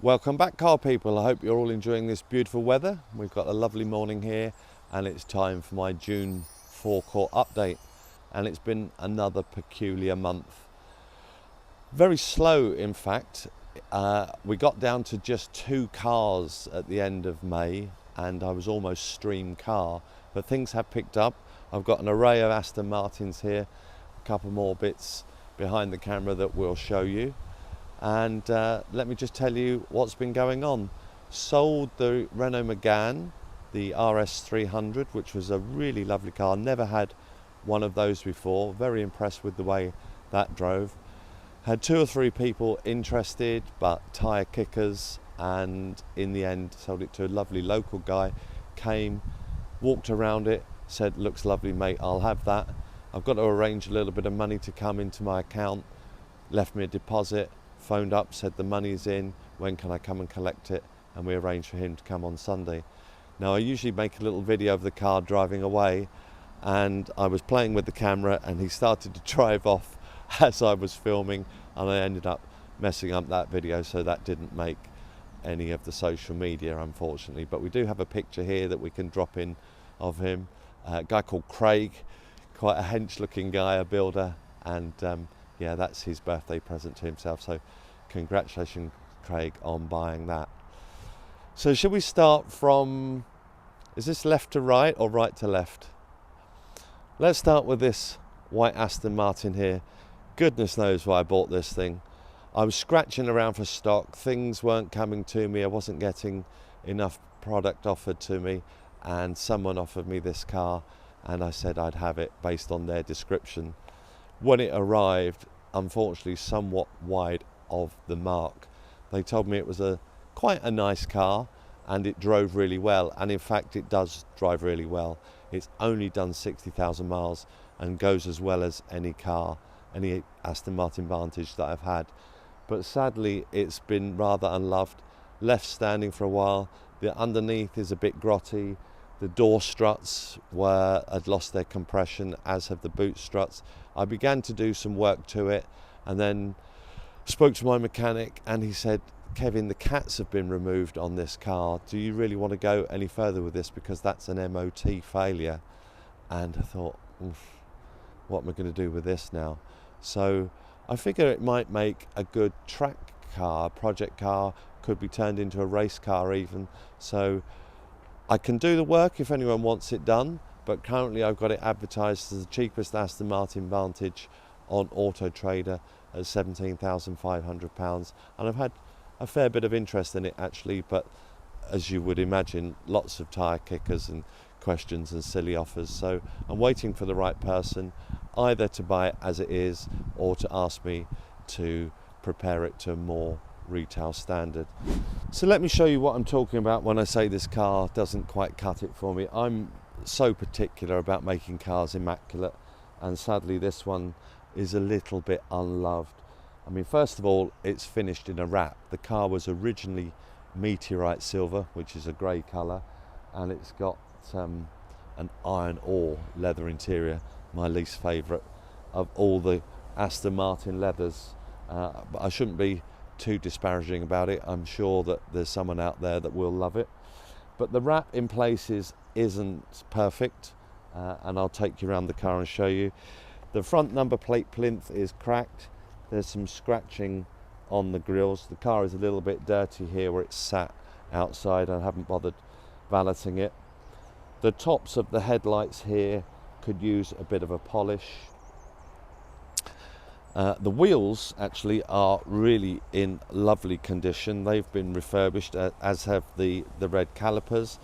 Welcome back, car people. I hope you're all enjoying this beautiful weather. We've got a lovely morning here and it's time for my June forecourt update. And it's been another peculiar month. Very slow, in fact. We got down to just 2 cars at the end of May and I was almost stream car, but things have picked up. I've got an array of Aston Martins here, a couple more bits behind the camera that we'll show you. And let me just tell you what's been going on. Sold the Renault Megane, the RS300, which was a really lovely car. Never had one of those before. Very impressed with the way that drove. Had 2 or 3 people interested, but tyre kickers, and in the end sold it to a lovely local guy. Came, walked around it, said, "Looks lovely, mate, I'll have that." I've got to arrange a little bit of money to come into my account. Left me a deposit. Phoned up, said the money's in, when can I come and collect it? And we arranged for him to come on Sunday. Now I usually make a little video of the car driving away, and I was playing with the camera and he started to drive off as I was filming, and I ended up messing up that video, so that didn't make any of the social media, unfortunately. But we do have a picture here that we can drop in of him. A guy called Craig, quite a hench looking guy, a builder, and yeah, that's his birthday present to himself, so congratulations, Craig, on buying that. So should we start from, is this left to right or right to left? Let's start with this white Aston Martin here. Goodness knows why I bought this thing. I was scratching around for stock, things weren't coming to me, I wasn't getting enough product offered to me, and someone offered me this car and I said I'd have it based on their description. When it arrived, unfortunately somewhat wide of the mark. They told me it was quite a nice car and it drove really well, and in fact it does drive really well. It's only done 60,000 miles and goes as well as any car, any Aston Martin Vantage that I've had. But sadly it's been rather unloved, left standing for a while. The underneath is a bit grotty. The door struts had lost their compression, as have the boot struts. I began to do some work to it and then spoke to my mechanic and he said, "Kevin, the cats have been removed on this car. Do you really want to go any further with this, because that's an MOT failure?" And I thought, what am I going to do with this now? So I figure it might make a good track car, project car, could be turned into a race car even. So I can do the work if anyone wants it done, but currently I've got it advertised as the cheapest Aston Martin Vantage on Auto Trader at £17,500, and I've had a fair bit of interest in it actually, but as you would imagine, lots of tyre kickers and questions and silly offers. So I'm waiting for the right person, either to buy it as it is or to ask me to prepare it to a more retail standard. So let me show you what I'm talking about when I say this car doesn't quite cut it for me. I'm so particular about making cars immaculate, and sadly this one is a little bit unloved. I mean, first of all, it's finished in a wrap. The car was originally meteorite silver, which is a grey colour, and it's got an iron ore leather interior, my least favourite of all the Aston Martin leathers. But I shouldn't be too disparaging about it. I'm sure that there's someone out there that will love it. But the wrap in places isn't perfect, and I'll take you around the car and show you. The front number plate plinth is cracked. There's some scratching on the grills. The car is a little bit dirty here where it's sat outside. I haven't bothered valeting it. The tops of the headlights here could use a bit of a polish. The wheels actually are really in lovely condition. They've been refurbished, as have the red calipers,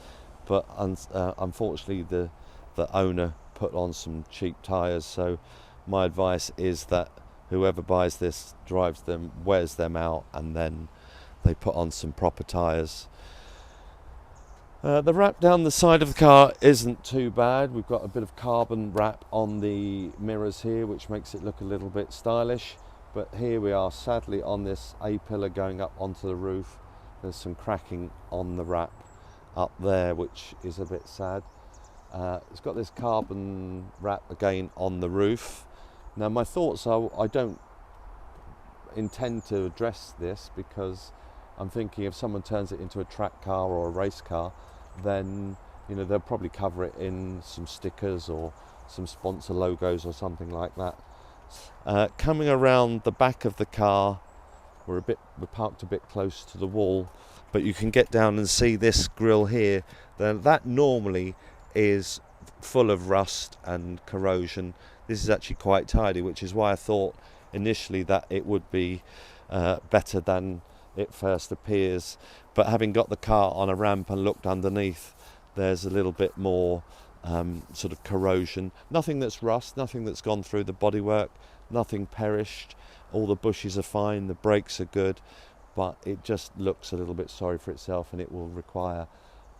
but unfortunately the owner put on some cheap tyres. So my advice is that whoever buys this drives them, wears them out, and then they put on some proper tyres. The wrap down the side of the car isn't too bad. We've got a bit of carbon wrap on the mirrors here, which makes it look a little bit stylish. But here we are, sadly, on this A-pillar going up onto the roof. There's some cracking on the wrap up there, which is a bit sad. It's got this carbon wrap again on the roof. Now my thoughts are, I don't intend to address this because I'm thinking if someone turns it into a track car or a race car, then they'll probably cover it in some stickers or some sponsor logos or something like that. Coming around the back of the car, we're parked a bit close to the wall, but you can get down and see this grille here. That normally is full of rust and corrosion. This is actually quite tidy, which is why I thought initially that it would be better than it first appears. But having got the car on a ramp and looked underneath, there's a little bit more sort of corrosion. Nothing that's rust, nothing that's gone through the bodywork, nothing perished. All the bushes are fine, the brakes are good, but it just looks a little bit sorry for itself, and it will require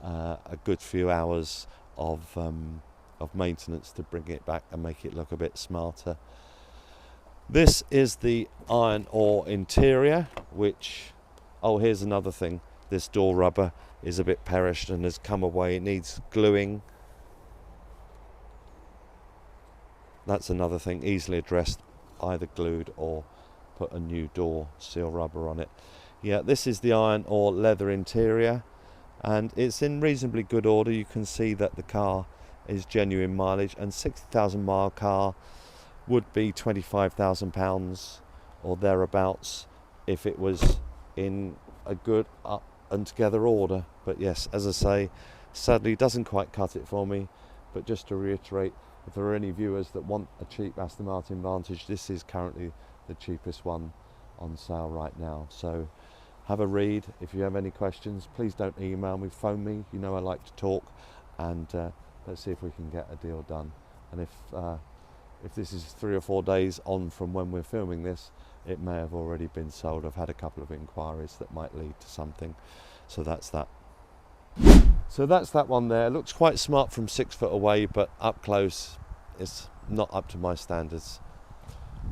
a good few hours of maintenance to bring it back and make it look a bit smarter. This is the iron ore interior, which, here's another thing. This door rubber is a bit perished and has come away. It needs gluing. That's another thing, easily addressed, either glued or put a new door seal rubber on it. Yeah, this is the iron ore leather interior, and it's in reasonably good order. You can see that the car is genuine mileage, and 60,000 mile car would be £25,000 or thereabouts if it was in a good up and together order. But yes, as I say, sadly doesn't quite cut it for me. But just to reiterate, if there are any viewers that want a cheap Aston Martin Vantage, this is currently the cheapest one on sale right now. So have a read. If you have any questions, please don't email me, phone me. I like to talk, and let's see if we can get a deal done. And if this is 3 or 4 days on from when we're filming this, it may have already been sold. I've had a couple of inquiries that might lead to something. So that's that. So that's that one there. It looks quite smart from 6 foot away, but up close it's not up to my standards.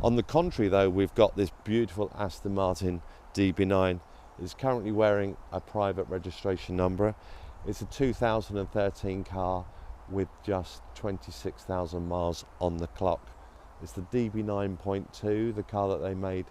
On the contrary though, we've got this beautiful Aston Martin DB9. It's currently wearing a private registration number. It's a 2013 car with just 26,000 miles on the clock. It's the DB9.2, the car that they made.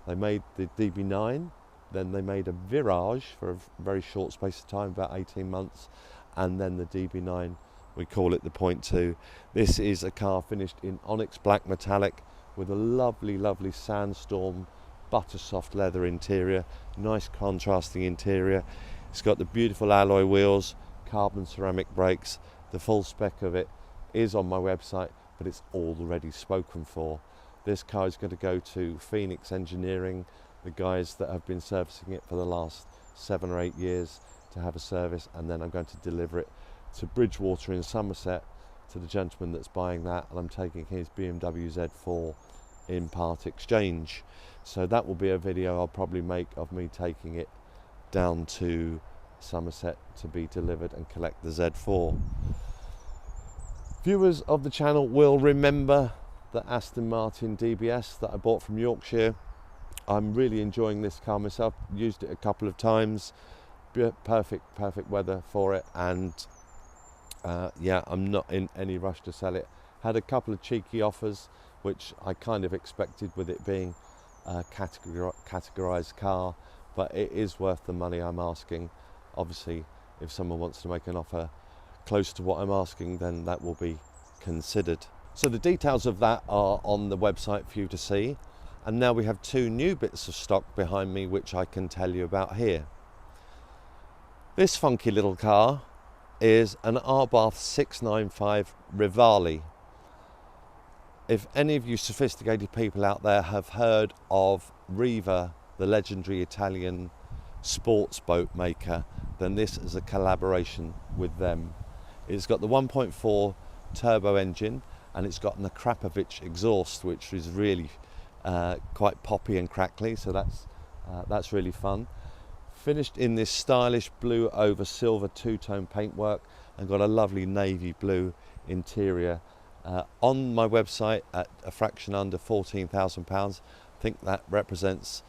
They made the DB9, then they made a Virage for a very short space of time, about 18 months, and then the DB9, we call it the .2. This is a car finished in onyx black metallic with a lovely, lovely sandstorm, butter soft leather interior, nice contrasting interior. It's got the beautiful alloy wheels, carbon ceramic brakes. The full spec of it is on my website, but it's already spoken for. This car is going to go to Phoenix Engineering, the guys that have been servicing it for the last 7 or 8 years, to have a service, and then I'm going to deliver it to Bridgewater in Somerset to the gentleman that's buying that, and I'm taking his BMW Z4 in part exchange. So that will be a video I'll probably make of me taking it down to Somerset to be delivered and collect the Z4. Viewers of the channel will remember the Aston Martin DBS that I bought from Yorkshire. I'm really enjoying this car myself, used it a couple of times. Perfect weather for it, and yeah, I'm not in any rush to sell it. Had a couple of cheeky offers, which I kind of expected with it being a categorised car, but it is worth the money I'm asking. Obviously, if someone wants to make an offer close to what I'm asking, then that will be considered. So the details of that are on the website for you to see. And now we have 2 new bits of stock behind me, which I can tell you about here. This funky little car is an Arbath 695 Rivale. If any of you sophisticated people out there have heard of Riva, the legendary Italian sports boat maker, then this is a collaboration with them. It's got the 1.4 turbo engine, and it's got an Akrapovic exhaust, which is really quite poppy and crackly, so that's really fun. Finished in this stylish blue over silver 2-tone paintwork, and got a lovely navy blue interior. On my website at a fraction under £14,000. I think that represents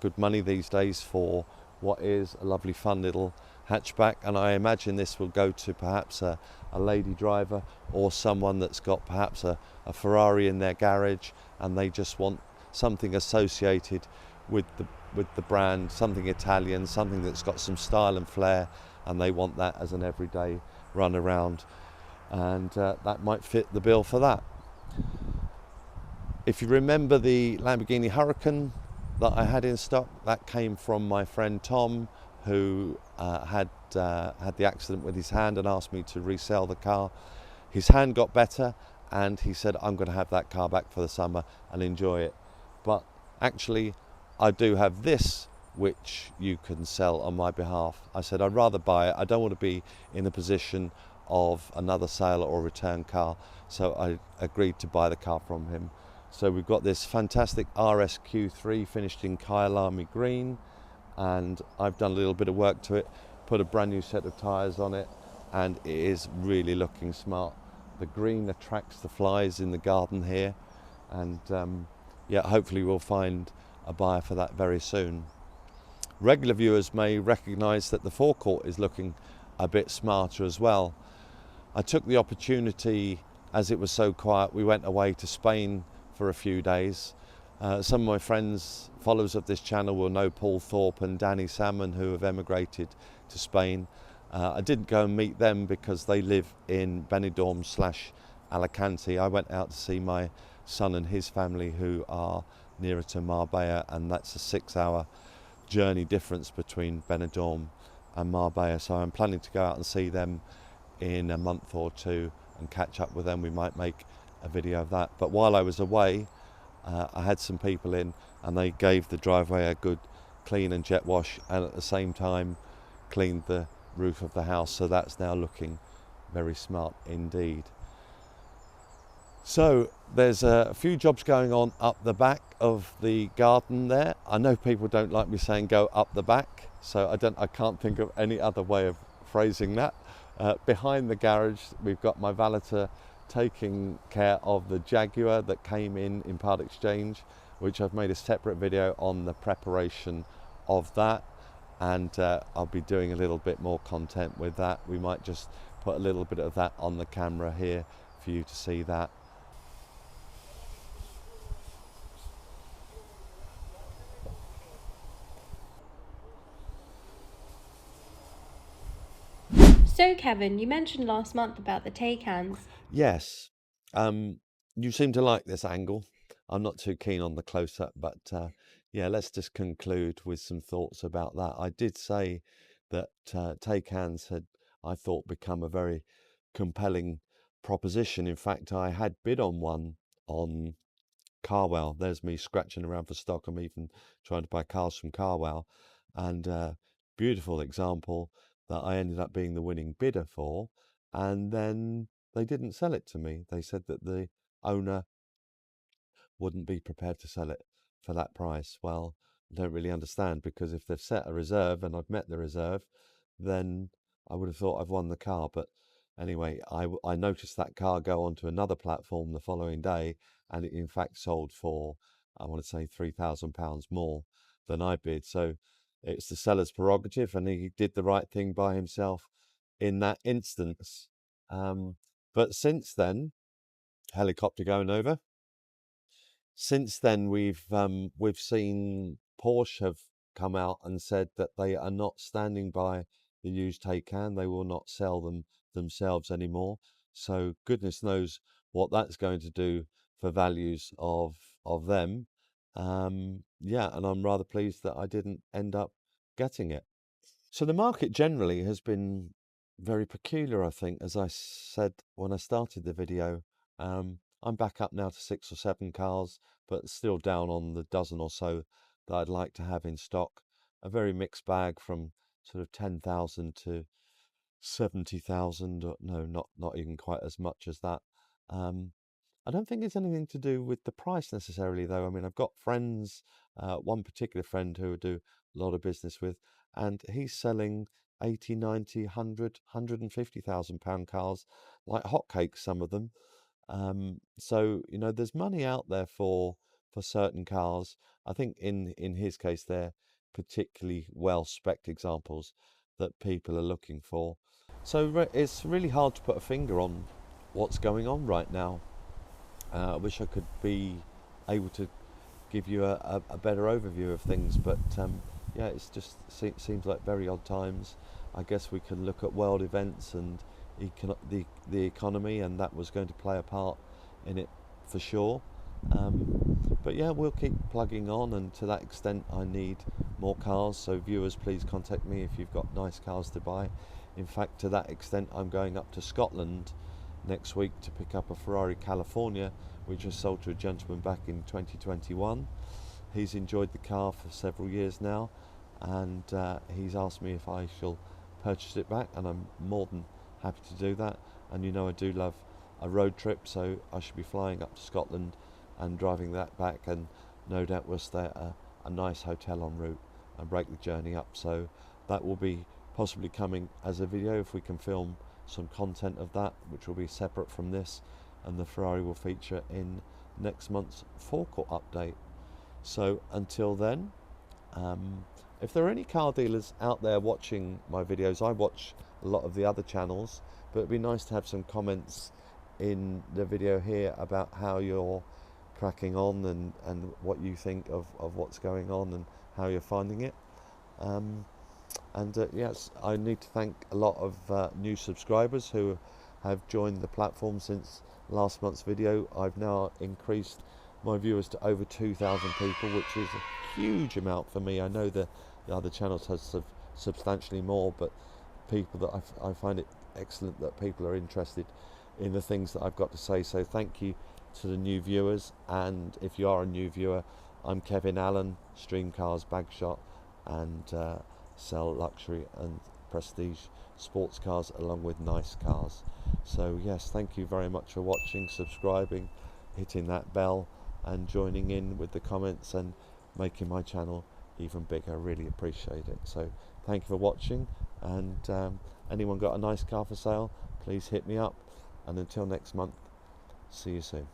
good money these days for what is a lovely fun little hatchback, and I imagine this will go to perhaps a lady driver or someone that's got perhaps a Ferrari in their garage and they just want something associated with the brand, something Italian, something that's got some style and flair, and they want that as an everyday run around, and that might fit the bill for that. If you remember the Lamborghini Huracan that I had in stock, that came from my friend Tom, who had the accident with his hand and asked me to resell the car. His hand got better, and he said, I'm going to have that car back for the summer and enjoy it. But actually, I do have this, which you can sell on my behalf. I said, I'd rather buy it. I don't want to be in a position of another sale or return car. So I agreed to buy the car from him. So we've got this fantastic RSQ3 finished in Kyalami green, and I've done a little bit of work to it, put a brand new set of tyres on it, and it is really looking smart. The green attracts the flies in the garden here, and yeah, hopefully we'll find a buyer for that very soon. Regular viewers may recognise that the forecourt is looking a bit smarter as well. I took the opportunity, as it was so quiet, we went away to Spain for a few days. Some of my friends, followers of this channel, will know Paul Thorpe and Danny Salmon, who have emigrated to Spain. I didn't go and meet them because they live in Benidorm/Alicante. I went out to see my son and his family, who are nearer to Marbella, and that's a 6-hour journey difference between Benidorm and Marbella. So I'm planning to go out and see them in a month or two and catch up with them. We might make a video of that. But while I was away, I had some people in, and they gave the driveway a good clean and jet wash, and at the same time cleaned the roof of the house. So that's now looking very smart indeed. So there's a few jobs going on up the back of the garden there. I know people don't like me saying go up the back, so I can't think of any other way of phrasing that. Behind the garage, we've got my valeter taking care of the Jaguar that came in part exchange, which I've made a separate video on the preparation of that, and I'll be doing a little bit more content with that. We might just put a little bit of that on the camera here for you to see that. So, Kevin, you mentioned last month about the Taycans. Yes, you seem to like this angle. I'm not too keen on the close-up, but yeah, let's just conclude with some thoughts about that. I did say that Taycans had, I thought, become a very compelling proposition. In fact, I had bid on one on Carwell. There's me scratching around for stock. I'm even trying to buy cars from Carwell, and beautiful example that I ended up being the winning bidder for, and then they didn't sell it to me. They said that the owner wouldn't be prepared to sell it for that price. Well, I don't really understand, because if they've set a reserve and I've met the reserve, then I would have thought I've won the car. But anyway, I noticed that car go onto another platform the following day, and it in fact sold for, I want to say, £3,000 more than I bid. So it's the seller's prerogative, and he did the right thing by himself in that instance. But since then, helicopter going over. Since then, we've seen Porsche have come out and said that they are not standing by the used Taycan. They will not sell them themselves anymore. So goodness knows what that's going to do for values of them. Yeah, and I'm rather pleased that I didn't end up getting it. So the market generally has been very peculiar, I think, as I said when I started the video. I'm back up now to 6 or 7 cars, but still down on the dozen or so that I'd like to have in stock. A very mixed bag from sort of 10,000 to 70,000. No, not even quite as much as that. I don't think it's anything to do with the price necessarily, though. I mean, I've got friends, one particular friend who I do a lot of business with, and he's selling 80, 90, 100, £150,000 cars like hotcakes, some of them. So, you know, there's money out there for certain cars. I think in his case, they're particularly well-spec'd examples that people are looking for. So it's really hard to put a finger on what's going on right now. I wish I could be able to give you a better overview of things. But yeah, it's just seems like very odd times. I guess we can look at world events and the economy, and that was going to play a part in it for sure. But yeah, we'll keep plugging on, and to that extent I need more cars, so viewers, please contact me if you've got nice cars to buy. In fact, to that extent, I'm going up to Scotland next week to pick up a Ferrari California, which was sold to a gentleman back in 2021. He's enjoyed the car for several years now, and he's asked me if I shall purchase it back, and I'm more than happy to do that. And you know I do love a road trip, so I should be flying up to Scotland and driving that back, and no doubt we'll stay at a nice hotel en route and break the journey up. So that will be possibly coming as a video if we can film some content of that, which will be separate from this, and the Ferrari will feature in next month's Forecourt update. So until then, if there are any car dealers out there watching my videos, I watch a lot of the other channels, but it'd be nice to have some comments in the video here about how you're cracking on, and what you think of what's going on and how you're finding it. Yes, I need to thank a lot of new subscribers who have joined the platform since last month's video. I've now increased my viewers to over 2,000 people, which is a huge amount for me. I know the other channels has substantially more, but people that I find it excellent that people are interested in the things that I've got to say. So thank you to the new viewers, and if you are a new viewer, I'm Kevin Allen, stream cars, Bagshot, and sell luxury and prestige sports cars along with nice cars. So yes, thank you very much for watching, subscribing, hitting that bell, and joining in with the comments and making my channel even bigger. Really appreciate it. So thank you for watching, and anyone got a nice car for sale, please hit me up, and until next month, see you soon.